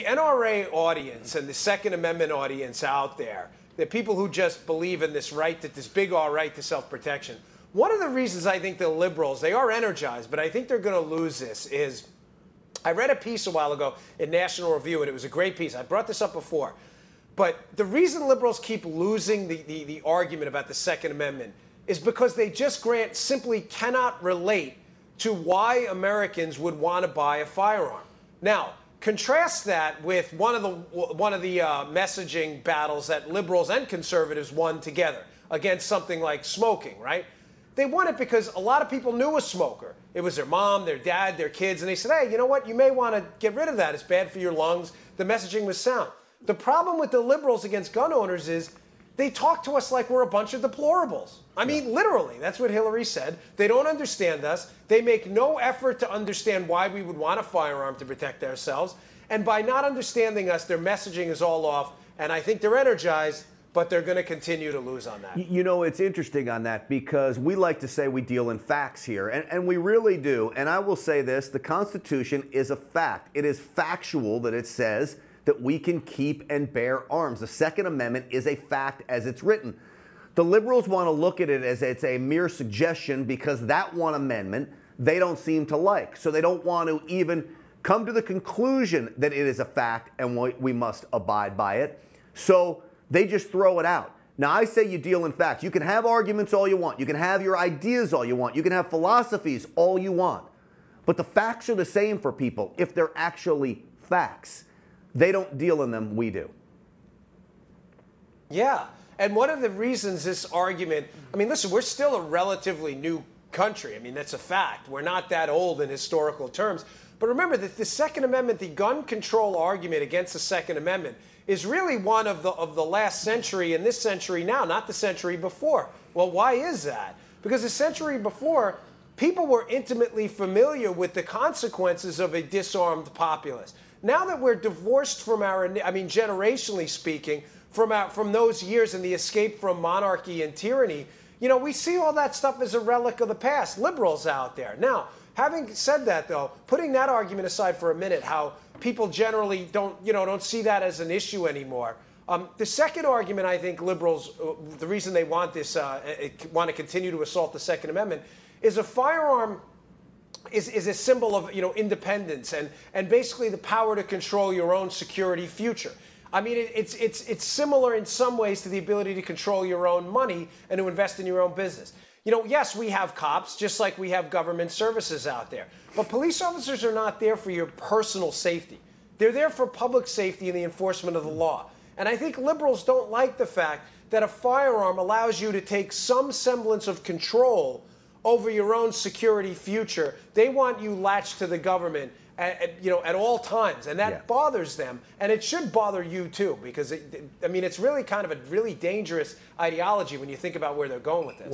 NRA audience and the Second Amendment audience out there, the people who just believe in this right, that this big R right to self-protection, one of the reasons I think the liberals, they are energized, but I think they're going to lose this is, I read a piece a while ago in National Review, and it was a great piece. I brought this up before. But the reason liberals keep losing the argument about the Second Amendment is because they just simply cannot relate to why Americans would want to buy a firearm. Now, contrast that with one of the messaging battles that liberals and conservatives won together against something like smoking, right? They won it because a lot of people knew a smoker. It was their mom, their dad, their kids, and they said, hey, you know what? You may want to get rid of that. It's bad for your lungs. The messaging was sound. The problem with the liberals against gun owners is they talk to us like we're a bunch of deplorables. I mean, literally, that's what Hillary said. They don't understand us. They make no effort to understand why we would want a firearm to protect ourselves. And by not understanding us, their messaging is all off. And I think they're energized, but they're going to continue to lose on that. You know, it's interesting on that because we like to say we deal in facts here, and we really do. And I will say this, the Constitution is a fact. It is factual that it says that we can keep and bear arms. The Second Amendment is a fact as it's written. The liberals want to look at it as it's a mere suggestion because that one amendment they don't seem to like. So they don't want to even come to the conclusion that it is a fact and we must abide by it. So they just throw it out. Now, I say you deal in facts. You can have arguments all you want. You can have your ideas all you want. You can have philosophies all you want. But the facts are the same for people if they're actually facts. They don't deal in them, we do. Yeah, and one of the reasons this argument, I mean, listen, we're still a relatively new country. I mean, that's a fact. We're not that old in historical terms. But remember that the Second Amendment, the gun control argument against the Second Amendment, is really one of the last century and this century now, not the century before. Well, why is that? Because the century before, people were intimately familiar with the consequences of a disarmed populace. Now that we're divorced from generationally speaking, from those years and the escape from monarchy and tyranny, you know, we see all that stuff as a relic of the past, liberals out there. Now, having said that, though, putting that argument aside for a minute, how people generally don't see that as an issue anymore. The second argument, I think liberals, the reason they want want to continue to assault the Second Amendment, is a firearm is a symbol of independence and basically the power to control your own security future. I mean, it's similar in some ways to the ability to control your own money and to invest in your own business. You know, yes, we have cops, just like we have government services out there. But police officers are not there for your personal safety. They're there for public safety and the enforcement of the law. And I think liberals don't like the fact that a firearm allows you to take some semblance of control over your own security future. They want you latched to the government at all times, and that bothers them, and it should bother you too, because it's really kind of a really dangerous ideology when you think about where they're going with this.